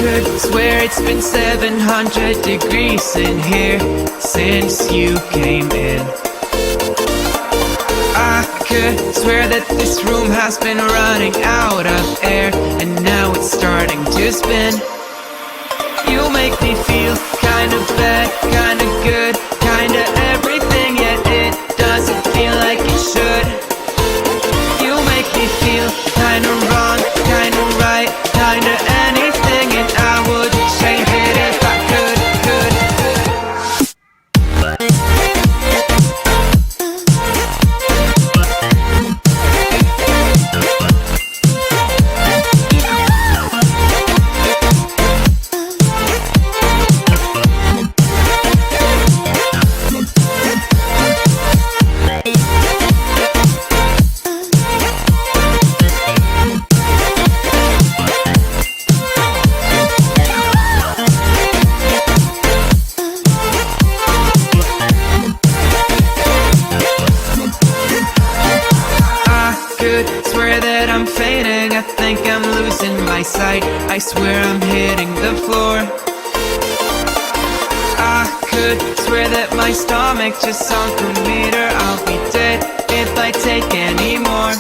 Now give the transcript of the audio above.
could swear it's been 700 degrees in here since you came in. I could swear that this room has been running out of air, and now it's starting to spin. You make me feel kinda bad, kinda good, kinda everything, yet it doesn't feel like it should. You make me feel kinda wrong, kinda right, kinda anything, and I would change it if I could. Swear that I'm fainting, I think I'm losing my sight, I swear I'm hitting the floor. I could swear that my stomach just sunk a meter, I'll be dead if I take any more.